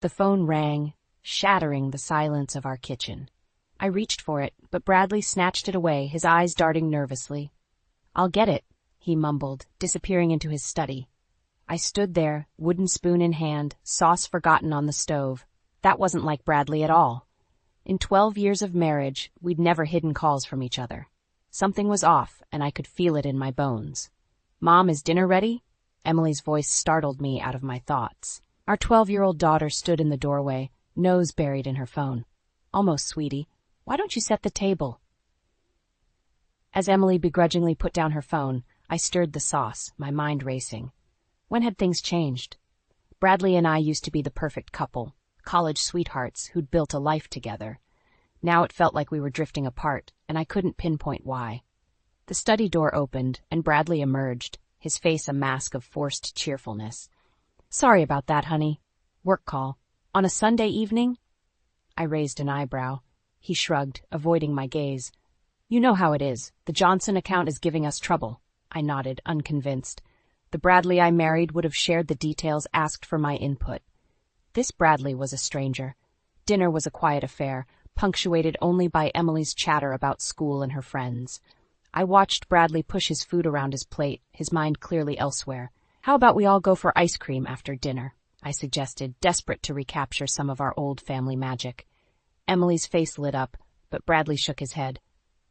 The phone rang, shattering the silence of our kitchen. I reached for it, but Bradley snatched it away, his eyes darting nervously. "I'll get it," he mumbled, disappearing into his study. I stood there, wooden spoon in hand, sauce forgotten on the stove. That wasn't like Bradley at all. In 12 years of marriage, we'd never hidden calls from each other. Something was off, and I could feel it in my bones. "Mom, is dinner ready?" Emily's voice startled me out of my thoughts. Our 12-year-old daughter stood in the doorway, nose buried in her phone. "Almost, sweetie. Why don't you set the table?" As Emily begrudgingly put down her phone, I stirred the sauce, my mind racing. When had things changed? Bradley and I used to be the perfect couple, college sweethearts who'd built a life together. Now it felt like we were drifting apart, and I couldn't pinpoint why. The study door opened, and Bradley emerged, his face a mask of forced cheerfulness. "Sorry about that, honey. Work call. On a Sunday evening?" I raised an eyebrow. He shrugged, avoiding my gaze. "You know how it is. The Johnson account is giving us trouble." I nodded, unconvinced. The Bradley I married would have shared the details, asked for my input. This Bradley was a stranger. Dinner was a quiet affair, punctuated only by Emily's chatter about school and her friends. I watched Bradley push his food around his plate, his mind clearly elsewhere. "How about we all go for ice cream after dinner?" I suggested, desperate to recapture some of our old family magic. Emily's face lit up, but Bradley shook his head.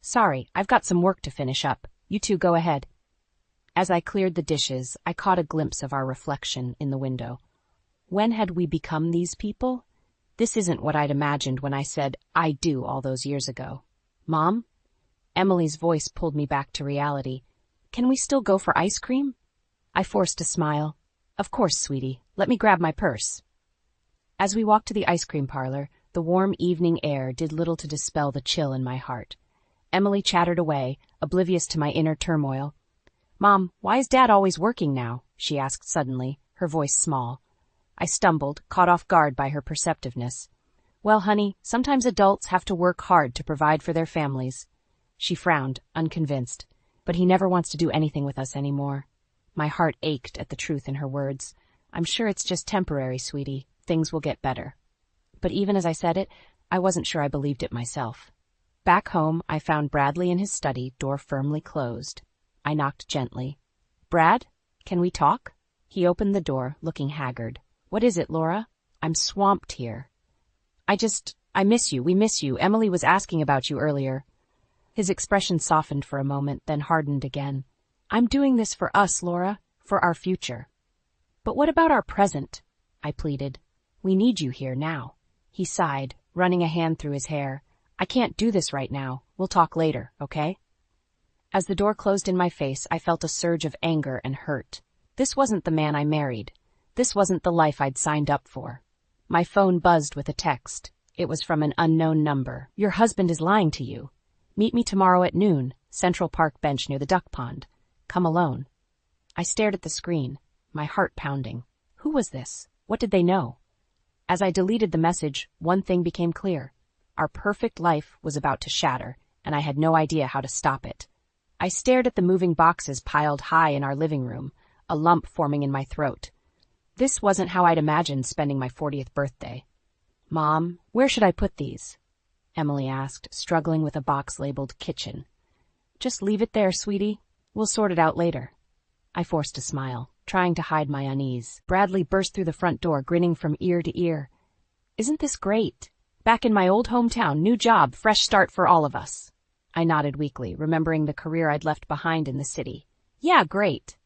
"Sorry, I've got some work to finish up. You two go ahead." As I cleared the dishes, I caught a glimpse of our reflection in the window. When had we become these people? This isn't what I'd imagined when I said "I do" all those years ago. "Mom?" Emily's voice pulled me back to reality. "Can we still go for ice cream?" I forced a smile. "Of course, sweetie. Let me grab my purse." As we walked to the ice cream parlor, the warm evening air did little to dispel the chill in my heart. Emily chattered away, oblivious to my inner turmoil. "Mom, why is Dad always working now?" she asked suddenly, her voice small. I stumbled, caught off guard by her perceptiveness. "Well, honey, sometimes adults have to work hard to provide for their families." She frowned, unconvinced. "But he never wants to do anything with us anymore." My heart ached at the truth in her words. "I'm sure it's just temporary, sweetie. Things will get better." But even as I said it, I wasn't sure I believed it myself. Back home, I found Bradley in his study, door firmly closed. I knocked gently. "Brad, can we talk?" He opened the door, looking haggard. "What is it, Laura?" "I'm swamped here." I miss you. We miss you. Emily was asking about you earlier." His expression softened for a moment, then hardened again. "I'm doing this for us, Laura, for our future." "But what about our present?" I pleaded. "We need you here now." He sighed, running a hand through his hair. "I can't do this right now. We'll talk later, okay?" As the door closed in my face, I felt a surge of anger and hurt. This wasn't the man I married. This wasn't the life I'd signed up for. My phone buzzed with a text. It was from an unknown number. "Your husband is lying to you. Meet me tomorrow at noon, Central Park bench near the duck pond. Come alone." I stared at the screen, my heart pounding. Who was this? What did they know? As I deleted the message, one thing became clear. Our perfect life was about to shatter, and I had no idea how to stop it. I stared at the moving boxes piled high in our living room, a lump forming in my throat. This wasn't how I'd imagined spending my 40th birthday. "Mom, where should I put these?" Emily asked, struggling with a box labeled kitchen. "Just leave it there, sweetie. We'll sort it out later." I forced a smile, trying to hide my unease. Bradley burst through the front door, grinning from ear to ear. "Isn't this great? Back in my old hometown, new job, fresh start for all of us." I nodded weakly, remembering the career I'd left behind in the city. "Yeah, great."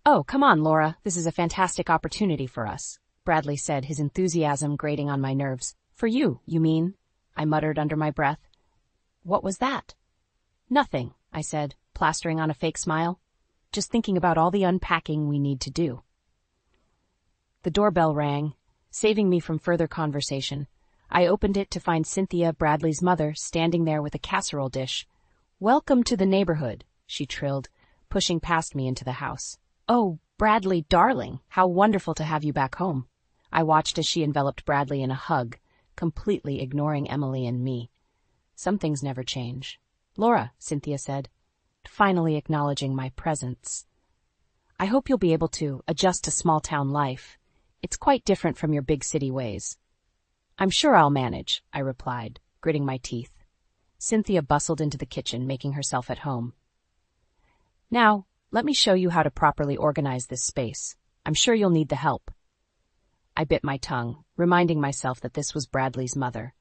"Oh, come on, Laura. This is a fantastic opportunity for us," Bradley said, his enthusiasm grating on my nerves. "For you, you mean?" I muttered under my breath. "What was that?" "Nothing," I said, plastering on a fake smile. "Just thinking about all the unpacking we need to do." The doorbell rang, saving me from further conversation. I opened it to find Cynthia, Bradley's mother, standing there with a casserole dish. "Welcome to the neighborhood," she trilled, pushing past me into the house. "Oh, Bradley, darling, how wonderful to have you back home." I watched as she enveloped Bradley in a hug, completely ignoring Emily and me. Some things never change. "Laura," Cynthia said, finally acknowledging my presence. "I hope you'll be able to adjust to small-town life. It's quite different from your big city ways. I'm sure I'll manage, I replied, gritting my teeth. Cynthia bustled into the kitchen, making herself at home. Now, let me show you how to properly organize this space. I'm sure you'll need the help. I bit my tongue, reminding myself that this was Bradley's mother.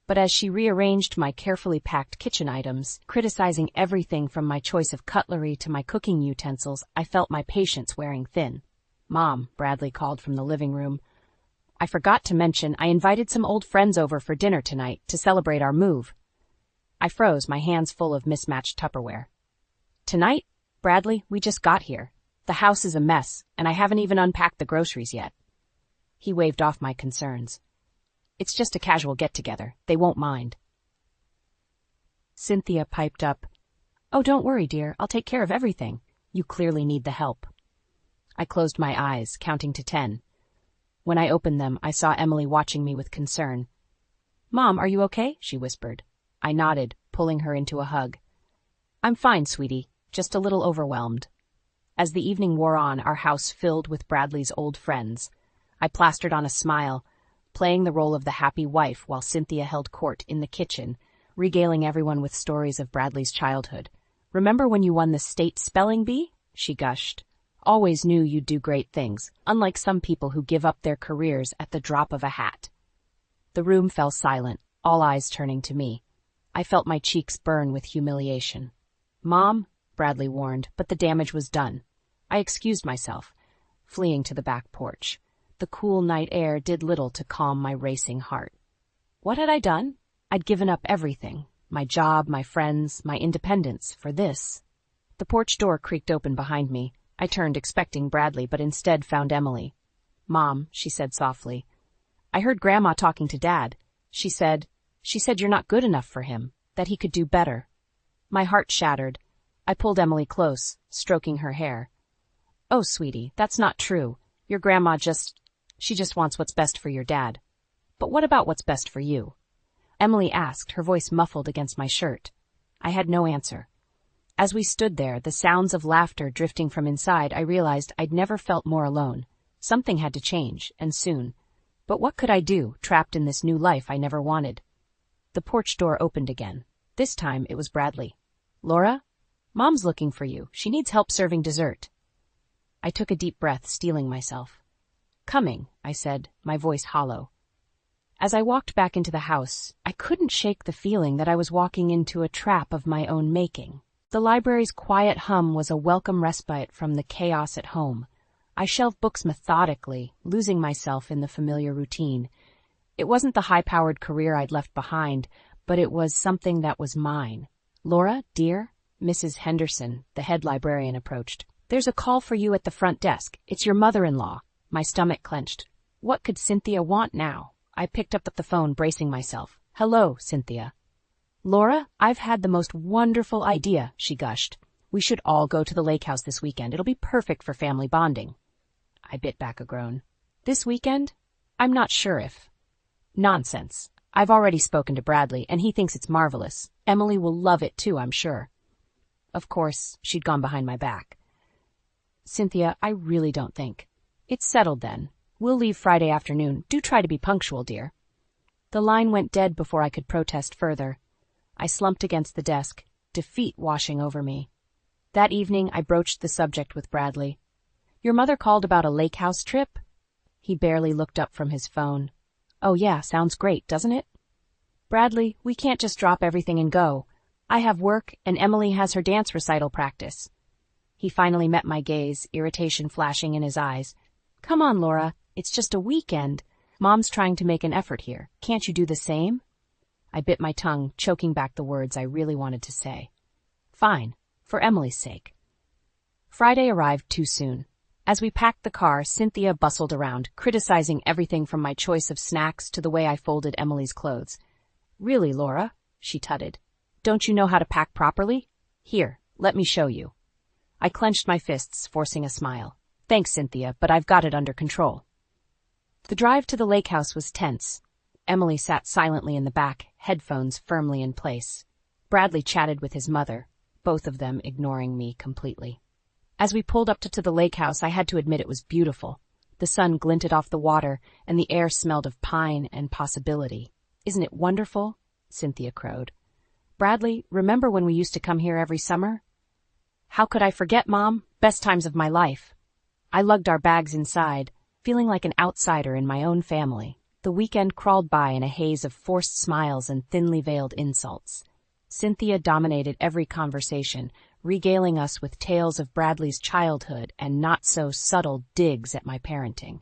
But as she rearranged my carefully packed kitchen items, criticizing everything from my choice of cutlery to my cooking utensils, I felt my patience wearing thin. Mom, Bradley called from the living room. I forgot to mention I invited some old friends over for dinner tonight to celebrate our move. I froze, my hands full of mismatched Tupperware. Tonight? Bradley, we just got here. The house is a mess, and I haven't even unpacked the groceries yet. He waved off my concerns. It's just a casual get-together. They won't mind. Cynthia piped up. Oh, don't worry, dear. I'll take care of everything. You clearly need the help. I closed my eyes, counting to 10. When I opened them, I saw Emily watching me with concern. Mom, are you okay? She whispered. I nodded, pulling her into a hug. I'm fine, sweetie. Just a little overwhelmed. As the evening wore on, our house filled with Bradley's old friends. I plastered on a smile, playing the role of the happy wife while Cynthia held court in the kitchen, regaling everyone with stories of Bradley's childhood. Remember when you won the state spelling bee? She gushed. Always knew you'd do great things, unlike some people who give up their careers at the drop of a hat. The room fell silent, all eyes turning to me. I felt my cheeks burn with humiliation. Mom, Bradley warned, but the damage was done. I excused myself, fleeing to the back porch. The cool night air did little to calm my racing heart. What had I done? I'd given up everything. My job, my friends, my independence, for this. The porch door creaked open behind me. I turned, expecting Bradley, but instead found Emily. Mom, she said softly. I heard Grandma talking to Dad. She said you're not good enough for him, that he could do better. My heart shattered. I pulled Emily close, stroking her hair. Oh, sweetie, that's not true. Your grandma she just wants what's best for your dad. But what about what's best for you? Emily asked, her voice muffled against my shirt. I had no answer. As we stood there, the sounds of laughter drifting from inside, I realized I'd never felt more alone. Something had to change, and soon. But what could I do, trapped in this new life I never wanted? The porch door opened again. This time it was Bradley. Laura? Mom's looking for you. She needs help serving dessert. I took a deep breath, steeling myself. Coming, I said, my voice hollow. As I walked back into the house, I couldn't shake the feeling that I was walking into a trap of my own making. The library's quiet hum was a welcome respite from the chaos at home. I shelved books methodically, losing myself in the familiar routine. It wasn't the high-powered career I'd left behind, but it was something that was mine. Laura, dear? Mrs. Henderson, the head librarian, approached. There's a call for you at the front desk. It's your mother-in-law. My stomach clenched. What could Cynthia want now? I picked up the phone, bracing myself. Hello, Cynthia. Laura, I've had the most wonderful idea, she gushed. We should all go to the lake house this weekend. It'll be perfect for family bonding. I bit back a groan. This weekend? I'm not sure if. Nonsense. I've already spoken to Bradley, and he thinks it's marvelous. Emily will love it too, I'm sure. Of course, she'd gone behind my back. Cynthia, I really don't think. It's settled then. We'll leave Friday afternoon. Do try to be punctual, dear. The line went dead before I could protest further. I slumped against the desk, defeat washing over me. That evening, I broached the subject with Bradley. Your mother called about a lake house trip? He barely looked up from his phone. Oh yeah, sounds great, doesn't it? Bradley, we can't just drop everything and go. I have work, and Emily has her dance recital practice. He finally met my gaze, irritation flashing in his eyes. Come on, Laura. It's just a weekend. Mom's trying to make an effort here. Can't you do the same? I bit my tongue, choking back the words I really wanted to say. Fine, for Emily's sake. Friday arrived too soon. As we packed the car, Cynthia bustled around, criticizing everything from my choice of snacks to the way I folded Emily's clothes. Really, Laura? She tutted. Don't you know how to pack properly? Here, let me show you. I clenched my fists, forcing a smile. Thanks, Cynthia, but I've got it under control. The drive to the lake house was tense. Emily sat silently in the back, headphones firmly in place. Bradley chatted with his mother, both of them ignoring me completely. As we pulled up to the lake house, I had to admit it was beautiful. The sun glinted off the water, and the air smelled of pine and possibility. "Isn't it wonderful?" Cynthia crowed. "Bradley, remember when we used to come here every summer?" "How could I forget, Mom? Best times of my life." I lugged our bags inside, feeling like an outsider in my own family. The weekend crawled by in a haze of forced smiles and thinly veiled insults. Cynthia dominated every conversation, regaling us with tales of Bradley's childhood and not-so-subtle digs at my parenting.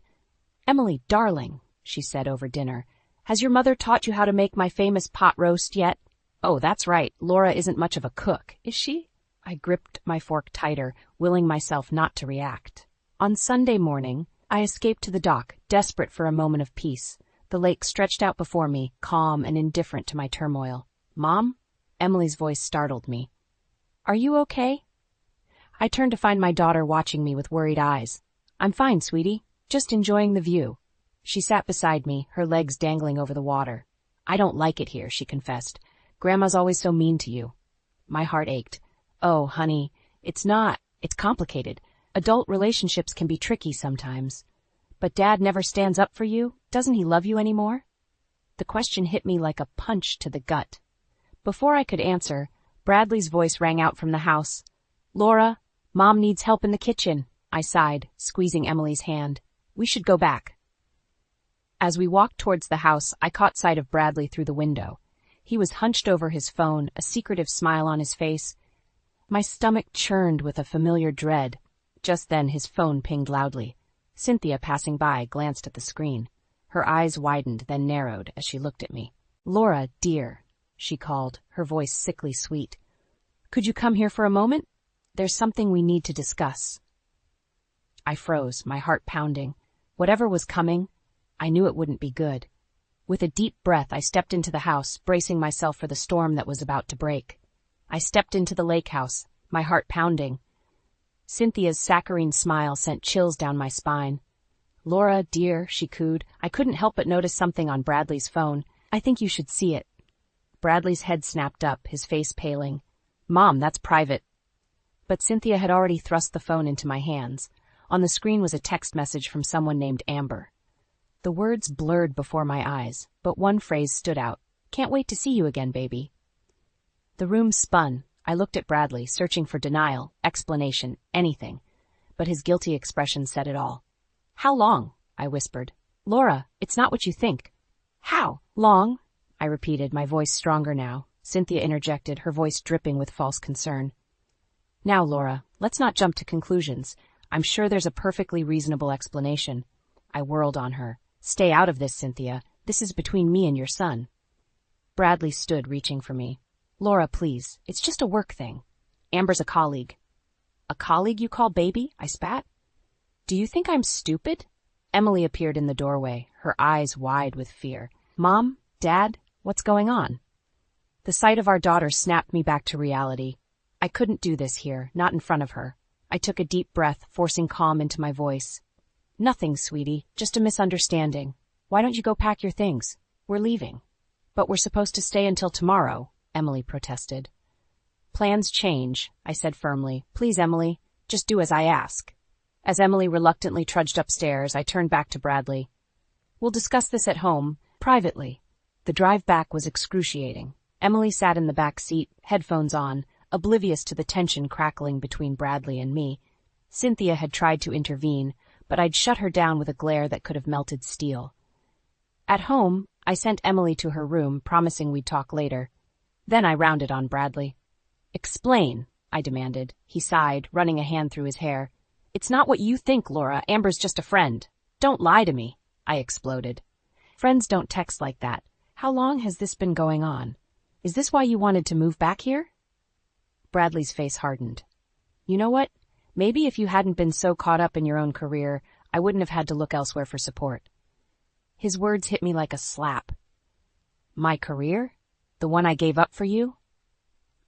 "Emily, darling," she said over dinner, "has your mother taught you how to make my famous pot roast yet?" "Oh, that's right, Laura isn't much of a cook, is she?" I gripped my fork tighter, willing myself not to react. On Sunday morning, I escaped to the dock, desperate for a moment of peace. The lake stretched out before me, calm and indifferent to my turmoil. "Mom?" Emily's voice startled me. "Are you okay?" I turned to find my daughter watching me with worried eyes. "I'm fine, sweetie. Just enjoying the view." She sat beside me, her legs dangling over the water. "I don't like it here," she confessed. "Grandma's always so mean to you." My heart ached. "Oh, honey, it's complicated. Adult relationships can be tricky sometimes. But Dad never stands up for you? Doesn't he love you anymore?" The question hit me like a punch to the gut. Before I could answer, Bradley's voice rang out from the house. "Laura, Mom needs help in the kitchen," I sighed, squeezing Emily's hand. "We should go back." As we walked towards the house, I caught sight of Bradley through the window. He was hunched over his phone, a secretive smile on his face. My stomach churned with a familiar dread. Just then his phone pinged loudly. Cynthia, passing by, glanced at the screen. Her eyes widened, then narrowed as she looked at me. "Laura, dear," she called, her voice sickly sweet. "Could you come here for a moment? There's something we need to discuss." I froze, my heart pounding. Whatever was coming, I knew it wouldn't be good. With a deep breath, I stepped into the house, bracing myself for the storm that was about to break. I stepped into the lake house, my heart pounding. Cynthia's saccharine smile sent chills down my spine. "Laura, dear," she cooed. I couldn't help but notice something on Bradley's phone. "I think you should see it." Bradley's head snapped up, his face paling. "Mom, that's private." But Cynthia had already thrust the phone into my hands. On the screen was a text message from someone named Amber. The words blurred before my eyes, but one phrase stood out. "Can't wait to see you again, baby." The room spun. I looked at Bradley, searching for denial, explanation, anything. But his guilty expression said it all. "How long?" I whispered. "Laura, it's not what you think." "How long?" I repeated, my voice stronger now. Cynthia interjected, her voice dripping with false concern. "Now, Laura, let's not jump to conclusions. I'm sure there's a perfectly reasonable explanation." I whirled on her. "Stay out of this, Cynthia. This is between me and your son." Bradley stood, reaching for me. "Laura, please. It's just a work thing. Amber's a colleague." "A colleague you call baby?" I spat. "Do you think I'm stupid?" Emily appeared in the doorway, her eyes wide with fear. "Mom? Dad? What's going on?" The sight of our daughter snapped me back to reality. I couldn't do this here, not in front of her. I took a deep breath, forcing calm into my voice. "Nothing, sweetie. Just a misunderstanding. Why don't you go pack your things? We're leaving." "But we're supposed to stay until tomorrow," Emily protested. "Plans change," I said firmly. "Please, Emily, just do as I ask." As Emily reluctantly trudged upstairs, I turned back to Bradley. "We'll discuss this at home, privately." The drive back was excruciating. Emily sat in the back seat, headphones on, oblivious to the tension crackling between Bradley and me. Cynthia had tried to intervene, but I'd shut her down with a glare that could have melted steel. At home, I sent Emily to her room, promising we'd talk later. Then I rounded on Bradley. "Explain," I demanded. He sighed, running a hand through his hair. "It's not what you think, Laura. Amber's just a friend." "Don't lie to me," I exploded. "Friends don't text like that. How long has this been going on? Is this why you wanted to move back here?" Bradley's face hardened. "You know what? Maybe if you hadn't been so caught up in your own career, I wouldn't have had to look elsewhere for support." His words hit me like a slap. "My career? The one I gave up for you?"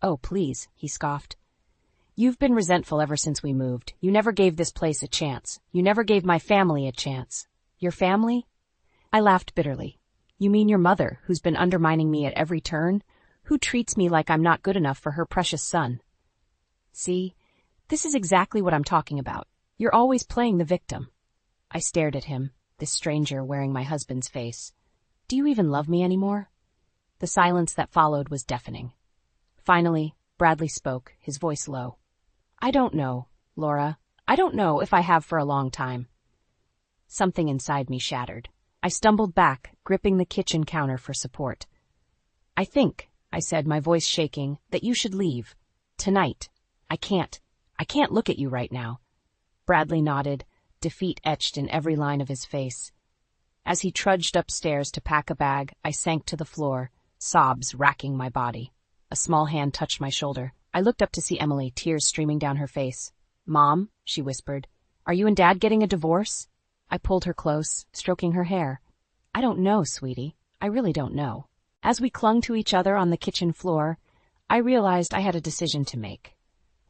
"Oh, please," he scoffed. "You've been resentful ever since we moved. You never gave this place a chance. You never gave my family a chance." "Your family?" I laughed bitterly. "You mean your mother, who's been undermining me at every turn? Who treats me like I'm not good enough for her precious son?" "See, this is exactly what I'm talking about. You're always playing the victim." I stared at him, this stranger wearing my husband's face. Do you even love me anymore? The silence that followed was deafening. Finally, Bradley spoke, his voice low. I don't know, Laura. I don't know if I have for a long time. Something inside me shattered. I stumbled back, gripping the kitchen counter for support. I think, I said, my voice shaking, that you should leave. Tonight. I can't look at you right now. Bradley nodded, defeat etched in every line of his face. As he trudged upstairs to pack a bag, I sank to the floor, sobs racking my body. A small hand touched my shoulder. I looked up to see Emily, tears streaming down her face. Mom, she whispered, are you and Dad getting a divorce? I pulled her close, stroking her hair. I don't know, sweetie. I really don't know. As we clung to each other on the kitchen floor, I realized I had a decision to make.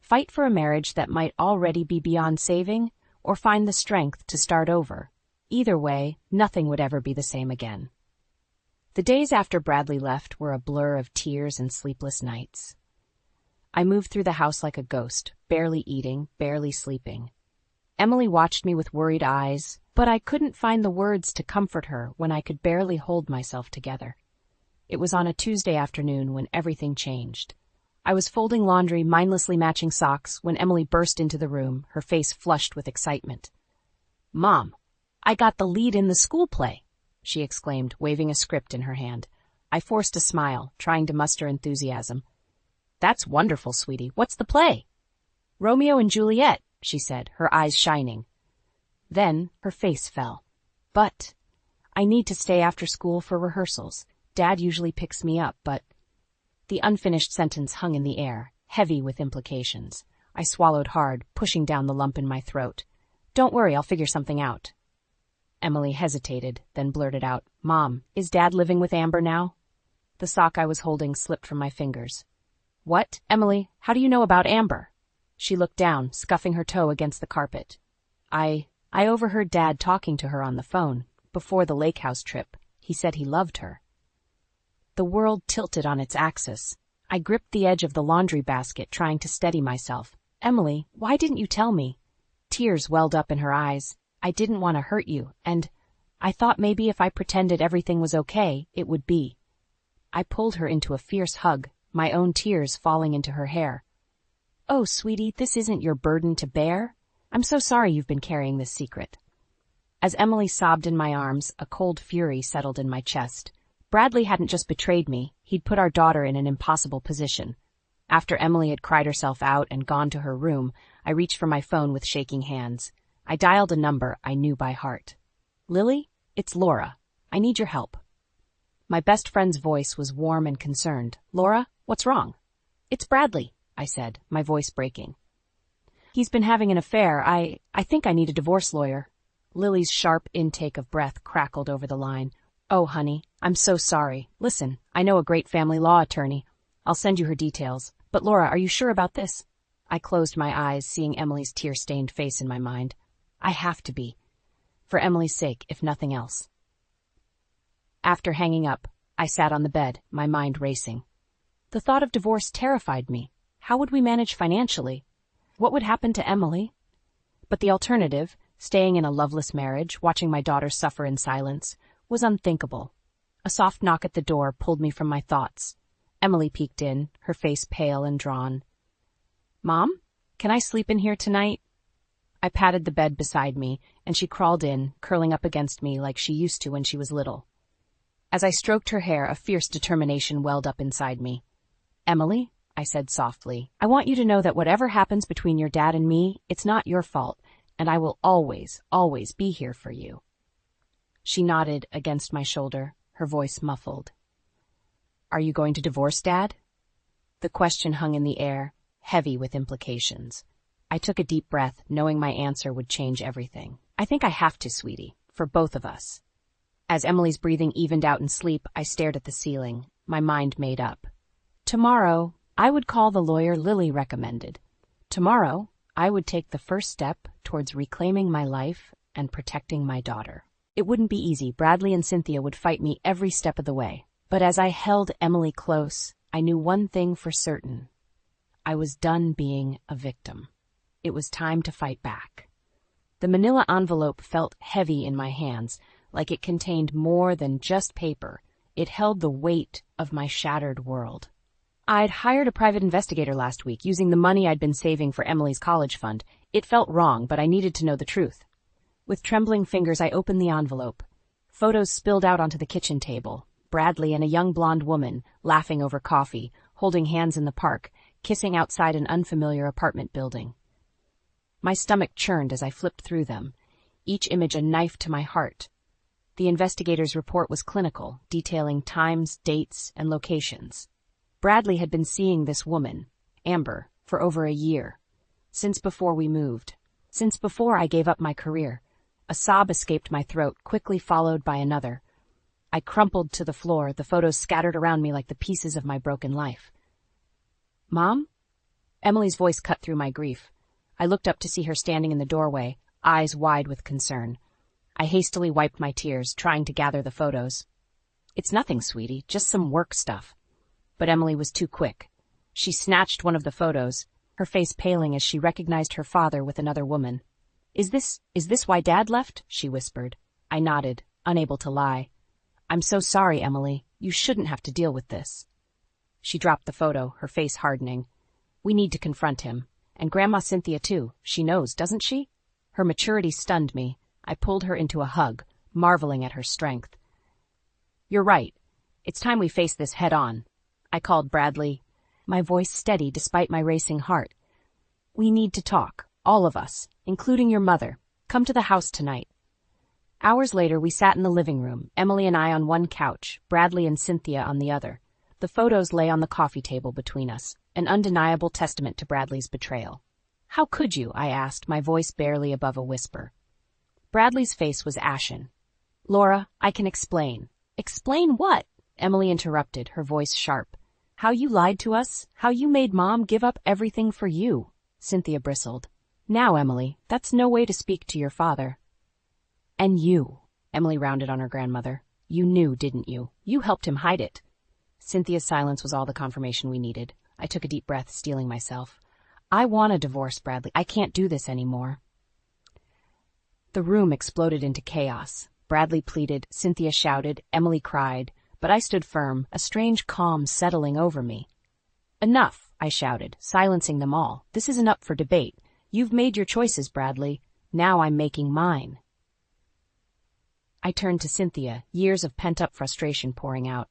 Fight for a marriage that might already be beyond saving, or find the strength to start over. Either way, nothing would ever be the same again. The days after Bradley left were a blur of tears and sleepless nights. I moved through the house like a ghost, barely eating, barely sleeping. Emily watched me with worried eyes, but I couldn't find the words to comfort her when I could barely hold myself together. It was on a Tuesday afternoon when everything changed. I was folding laundry, mindlessly matching socks, when Emily burst into the room, her face flushed with excitement. Mom, I got the lead in the school play, she exclaimed, waving a script in her hand. I forced a smile, trying to muster enthusiasm. That's wonderful, sweetie. What's the play? Romeo and Juliet, she said, her eyes shining. Then her face fell. But I need to stay after school for rehearsals. Dad usually picks me up, but... The unfinished sentence hung in the air, heavy with implications. I swallowed hard, pushing down the lump in my throat. Don't worry, I'll figure something out. Emily hesitated, then blurted out, Mom, is Dad living with Amber now? The sock I was holding slipped from my fingers. What? Emily, how do you know about Amber? She looked down, scuffing her toe against the carpet. I overheard Dad talking to her on the phone, before the lake house trip. He said he loved her. The world tilted on its axis. I gripped the edge of the laundry basket, trying to steady myself. Emily, why didn't you tell me? Tears welled up in her eyes. I didn't want to hurt you, and I thought maybe if I pretended everything was okay, it would be. I pulled her into a fierce hug, my own tears falling into her hair. Oh, sweetie, this isn't your burden to bear. I'm so sorry you've been carrying this secret. As Emily sobbed in my arms, a cold fury settled in my chest. Bradley hadn't just betrayed me, he'd put our daughter in an impossible position. After Emily had cried herself out and gone to her room, I reached for my phone with shaking hands. I dialed a number I knew by heart. Lily, it's Laura. I need your help. My best friend's voice was warm and concerned. Laura, what's wrong? It's Bradley, I said, my voice breaking. He's been having an affair. I think I need a divorce lawyer. Lily's sharp intake of breath crackled over the line. Oh, honey, I'm so sorry. Listen, I know a great family law attorney. I'll send you her details. But Laura, are you sure about this? I closed my eyes, seeing Emily's tear-stained face in my mind. I have to be. For Emily's sake, if nothing else. After hanging up, I sat on the bed, my mind racing. The thought of divorce terrified me. How would we manage financially? What would happen to Emily? But the alternative, staying in a loveless marriage, watching my daughter suffer in silence, was unthinkable. A soft knock at the door pulled me from my thoughts. Emily peeked in, her face pale and drawn. Mom, can I sleep in here tonight? I patted the bed beside me, and she crawled in, curling up against me like she used to when she was little. As I stroked her hair, a fierce determination welled up inside me. Emily, I said softly, I want you to know that whatever happens between your dad and me, it's not your fault, and I will always, always be here for you. She nodded against my shoulder, her voice muffled. Are you going to divorce Dad? The question hung in the air, heavy with implications. I took a deep breath, knowing my answer would change everything. I think I have to, sweetie, for both of us. As Emily's breathing evened out in sleep, I stared at the ceiling, my mind made up. Tomorrow, I would call the lawyer Lily recommended. Tomorrow, I would take the first step towards reclaiming my life and protecting my daughter. It wouldn't be easy. Bradley and Cynthia would fight me every step of the way. But as I held Emily close, I knew one thing for certain. I was done being a victim. It was time to fight back. The manila envelope felt heavy in my hands, like it contained more than just paper. It held the weight of my shattered world. I'd hired a private investigator last week using the money I'd been saving for Emily's college fund. It felt wrong, but I needed to know the truth. With trembling fingers, I opened the envelope. Photos spilled out onto the kitchen table. Bradley and a young blonde woman, laughing over coffee, holding hands in the park, kissing outside an unfamiliar apartment building. My stomach churned as I flipped through them, each image a knife to my heart. The investigator's report was clinical, detailing times, dates, and locations. Bradley had been seeing this woman, Amber, for over a year. Since before we moved. Since before I gave up my career. A sob escaped my throat, quickly followed by another. I crumpled to the floor, the photos scattered around me like the pieces of my broken life. "Mom?" Emily's voice cut through my grief. I looked up to see her standing in the doorway, eyes wide with concern. I hastily wiped my tears, trying to gather the photos. "It's nothing, sweetie, just some work stuff." But Emily was too quick. She snatched one of the photos, her face paling as she recognized her father with another woman. Is this why Dad left?" she whispered. I nodded, unable to lie. "I'm so sorry, Emily. You shouldn't have to deal with this." She dropped the photo, her face hardening. "We need to confront him. And Grandma Cynthia, too. She knows, doesn't she?" Her maturity stunned me. I pulled her into a hug, marveling at her strength. "You're right. It's time we face this head on." I called Bradley, my voice steady despite my racing heart. "We need to talk, all of us, including your mother. Come to the house tonight." Hours later, we sat in the living room, Emily and I on one couch, Bradley and Cynthia on the other. The photos lay on the coffee table between us, an undeniable testament to Bradley's betrayal. "How could you?" I asked, my voice barely above a whisper. Bradley's face was ashen. "Laura, I can explain." "Explain what?" Emily interrupted, her voice sharp. "How you lied to us, how you made Mom give up everything for you." Cynthia bristled. "Now, Emily, that's no way to speak to your father." "And you," Emily rounded on her grandmother. "You knew, didn't you? You helped him hide it." Cynthia's silence was all the confirmation we needed. I took a deep breath, steeling myself. "I want a divorce, Bradley. I can't do this anymore." The room exploded into chaos. Bradley pleaded, Cynthia shouted, Emily cried, but I stood firm, a strange calm settling over me. "Enough," I shouted, silencing them all. "This isn't up for debate. You've made your choices, Bradley. Now I'm making mine." I turned to Cynthia, years of pent-up frustration pouring out.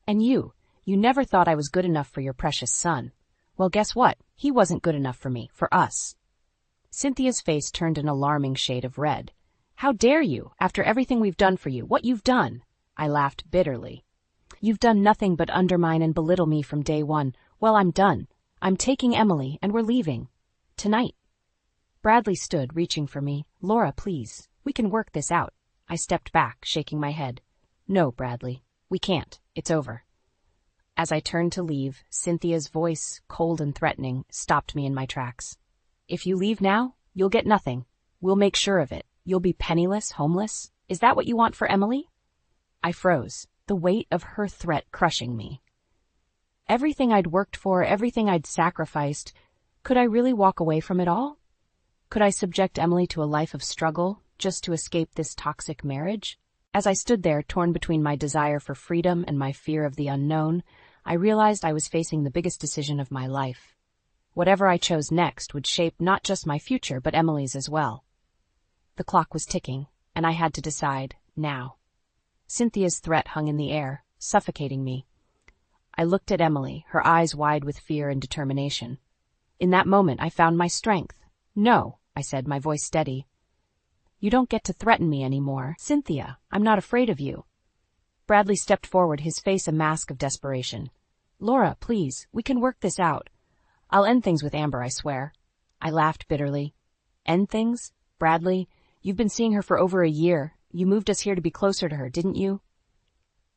"And you never thought I was good enough for your precious son. Well, guess what? He wasn't good enough for me, for us." Cynthia's face turned an alarming shade of red. "How dare you, after everything we've done for you, what you've done?" I laughed bitterly. "You've done nothing but undermine and belittle me from day one. Well, I'm done. I'm taking Emily, and we're leaving. Tonight." Bradley stood, reaching for me. "Laura, please. We can work this out." I stepped back, shaking my head. "No, Bradley. We can't. It's over." As I turned to leave, Cynthia's voice, cold and threatening, stopped me in my tracks. "If you leave now, you'll get nothing. We'll make sure of it. You'll be penniless, homeless. Is that what you want for Emily?" I froze, the weight of her threat crushing me. Everything I'd worked for, everything I'd sacrificed, could I really walk away from it all? Could I subject Emily to a life of struggle just to escape this toxic marriage? As I stood there, torn between my desire for freedom and my fear of the unknown, I realized I was facing the biggest decision of my life. Whatever I chose next would shape not just my future, but Emily's as well. The clock was ticking, and I had to decide, now. Cynthia's threat hung in the air, suffocating me. I looked at Emily, her eyes wide with fear and determination. In that moment, I found my strength. "No," I said, my voice steady. "You don't get to threaten me anymore. Cynthia, I'm not afraid of you." Bradley stepped forward, his face a mask of desperation. "Laura, please, we can work this out. I'll end things with Amber, I swear." I laughed bitterly. "End things? Bradley, you've been seeing her for over a year. You moved us here to be closer to her, didn't you?"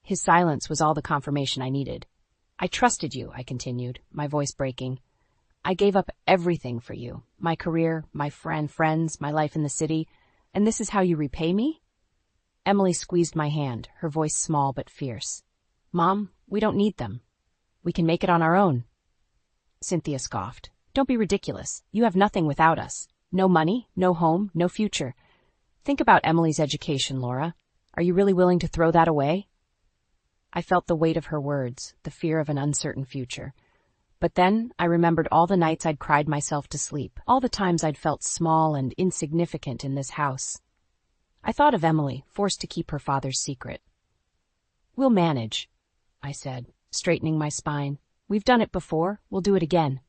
His silence was all the confirmation I needed. "I trusted you," I continued, my voice breaking. "I gave up everything for you, my career, my friends, my life in the city, and this is how you repay me?" Emily squeezed my hand, her voice small but fierce. "Mom, we don't need them. We can make it on our own." Cynthia scoffed. "Don't be ridiculous. You have nothing without us. No money, no home, no future. Think about Emily's education, Laura. Are you really willing to throw that away? I felt the weight of her words, the fear of an uncertain future. But then I remembered all the nights I'd cried myself to sleep, all the times I'd felt small and insignificant in this house. I thought of Emily, forced to keep her father's secret. We'll manage, I said, straightening my spine. We've done it before, we'll do it again.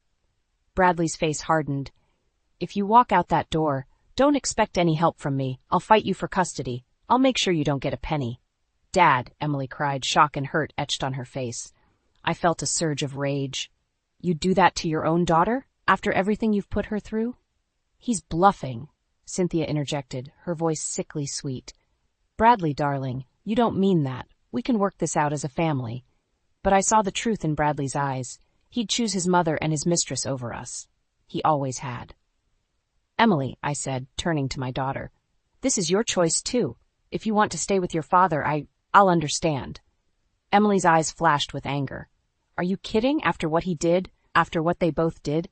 Bradley's face hardened. If you walk out that door, don't expect any help from me. I'll fight you for custody. I'll make sure you don't get a penny. Dad, Emily cried, shock and hurt etched on her face. I felt a surge of rage. You'd do that to your own daughter, after everything you've put her through? He's bluffing, Cynthia interjected, her voice sickly sweet. Bradley, darling, you don't mean that. We can work this out as a family. But I saw the truth in Bradley's eyes. He'd choose his mother and his mistress over us. He always had. Emily, I said, turning to my daughter, this is your choice too. If you want to stay with your father, I'll understand. Emily's eyes flashed with anger. Are you kidding after what he did, after what they both did?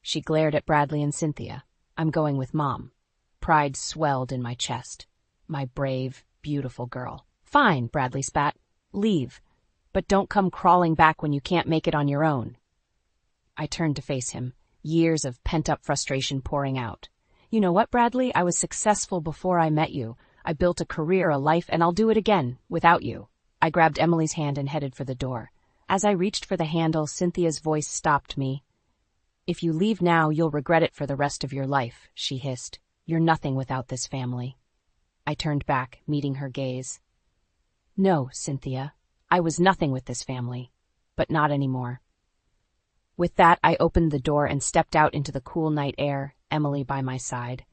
She glared at Bradley and Cynthia. I'm going with Mom. Pride swelled in my chest. My brave, beautiful girl. Fine, Bradley spat. Leave. But don't come crawling back when you can't make it on your own. I turned to face him, years of pent-up frustration pouring out. You know what, Bradley? I was successful before I met you. I built a career, a life, and I'll do it again, without you. I grabbed Emily's hand and headed for the door. As I reached for the handle, Cynthia's voice stopped me. If you leave now, you'll regret it for the rest of your life, she hissed. You're nothing without this family. I turned back, meeting her gaze. No, Cynthia. I was nothing with this family. But not anymore. With that, I opened the door and stepped out into the cool night air, Emily by my side.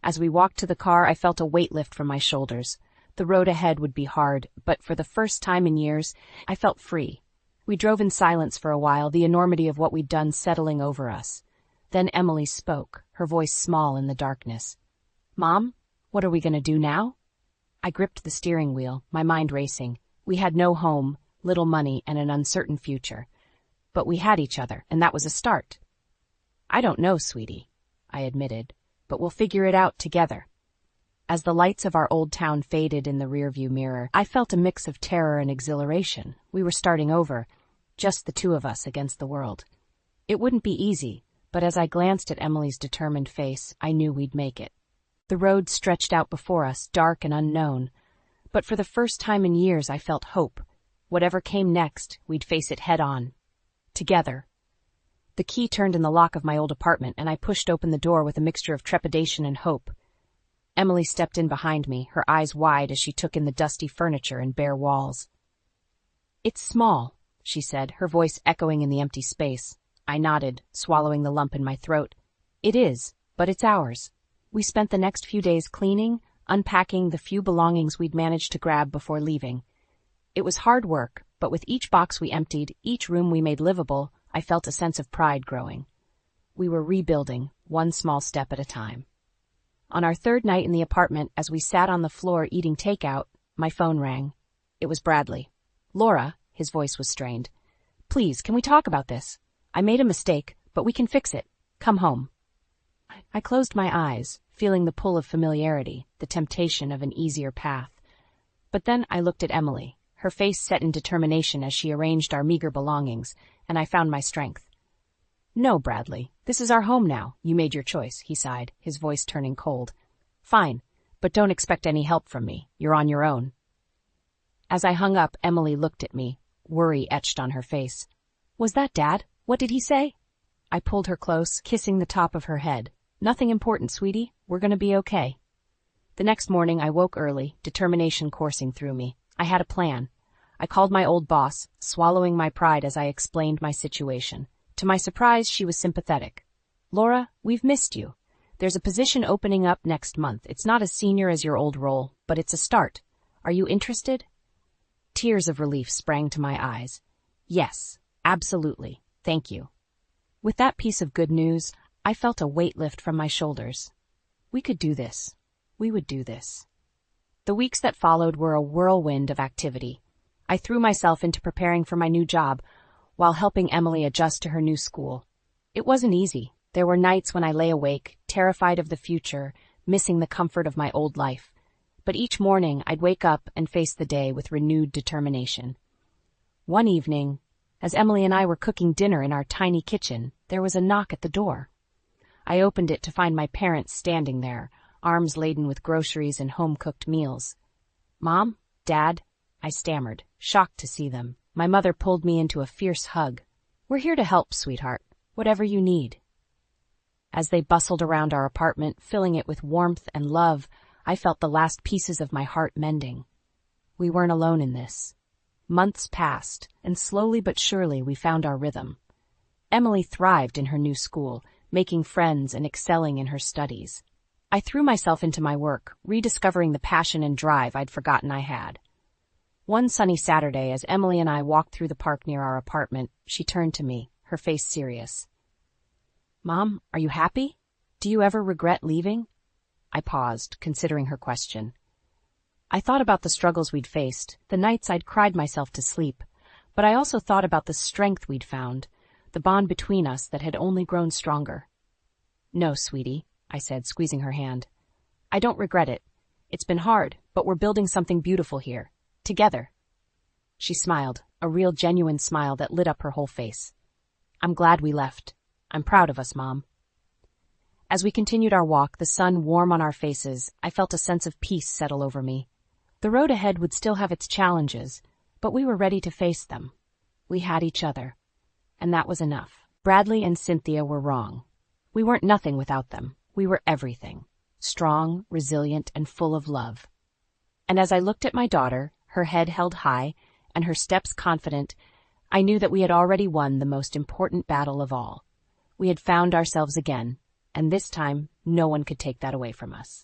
As we walked to the car, I felt a weight lift from my shoulders. The road ahead would be hard, but for the first time in years, I felt free. We drove in silence for a while, the enormity of what we'd done settling over us. Then Emily spoke, her voice small in the darkness. Mom, what are we going to do now? I gripped the steering wheel, my mind racing. We had no home, little money, and an uncertain future. But we had each other, and that was a start. I don't know, sweetie, I admitted, but we'll figure it out together. As the lights of our old town faded in the rearview mirror, I felt a mix of terror and exhilaration. We were starting over, just the two of us against the world. It wouldn't be easy, but as I glanced at Emily's determined face, I knew we'd make it. The road stretched out before us, dark and unknown. But for the first time in years, I felt hope. Whatever came next, we'd face it head on. Together. The key turned in the lock of my old apartment, and I pushed open the door with a mixture of trepidation and hope. Emily stepped in behind me, her eyes wide as she took in the dusty furniture and bare walls. It's small, she said, her voice echoing in the empty space. I nodded, swallowing the lump in my throat. It is, but it's ours. We spent the next few days cleaning, unpacking the few belongings we'd managed to grab before leaving. It was hard work, but with each box we emptied, each room we made livable, I felt a sense of pride growing. We were rebuilding, one small step at a time. On our third night in the apartment, as we sat on the floor eating takeout, my phone rang. It was Bradley. Laura, his voice was strained. Please, can we talk about this? I made a mistake, but we can fix it. Come home. I closed my eyes, feeling the pull of familiarity, the temptation of an easier path. But then I looked at Emily, her face set in determination as she arranged our meager belongings, and I found my strength. No, Bradley, this is our home now. You made your choice, he sighed, his voice turning cold. Fine, but don't expect any help from me. You're on your own. As I hung up, Emily looked at me, worry etched on her face. Was that Dad? What did he say? I pulled her close, kissing the top of her head. Nothing important, sweetie. We're going to be okay. The next morning I woke early, determination coursing through me. I had a plan. I called my old boss, swallowing my pride as I explained my situation. To my surprise, she was sympathetic. Laura, we've missed you. There's a position opening up next month. It's not as senior as your old role, but it's a start. Are you interested? Tears of relief sprang to my eyes. Yes, absolutely. Thank you. With that piece of good news, I felt a weight lift from my shoulders. We could do this. We would do this. The weeks that followed were a whirlwind of activity. I threw myself into preparing for my new job, while helping Emily adjust to her new school. It wasn't easy. There were nights when I lay awake, terrified of the future, missing the comfort of my old life. But each morning I'd wake up and face the day with renewed determination. One evening, as Emily and I were cooking dinner in our tiny kitchen, there was a knock at the door. I opened it to find my parents standing there, arms laden with groceries and home-cooked meals. "Mom? Dad?" I stammered, shocked to see them. My mother pulled me into a fierce hug. "We're here to help, sweetheart. Whatever you need." As they bustled around our apartment, filling it with warmth and love, I felt the last pieces of my heart mending. We weren't alone in this. Months passed, and slowly but surely we found our rhythm. Emily thrived in her new school, making friends and excelling in her studies. I threw myself into my work, rediscovering the passion and drive I'd forgotten I had. One sunny Saturday, as Emily and I walked through the park near our apartment, she turned to me, her face serious. "Mom, are you happy? Do you ever regret leaving?" I paused, considering her question. I thought about the struggles we'd faced, the nights I'd cried myself to sleep, but I also thought about the strength we'd found, the bond between us that had only grown stronger. "No, sweetie," I said, squeezing her hand. "I don't regret it. It's been hard, but we're building something beautiful here. Together." She smiled, a real genuine smile that lit up her whole face. "I'm glad we left. I'm proud of us, Mom." As we continued our walk, the sun warm on our faces, I felt a sense of peace settle over me. The road ahead would still have its challenges, but we were ready to face them. We had each other, and that was enough. Bradley and Cynthia were wrong. We weren't nothing without them. We were everything, strong, resilient, and full of love. And as I looked at my daughter, her head held high, and her steps confident, I knew that we had already won the most important battle of all. We had found ourselves again, and this time no one could take that away from us.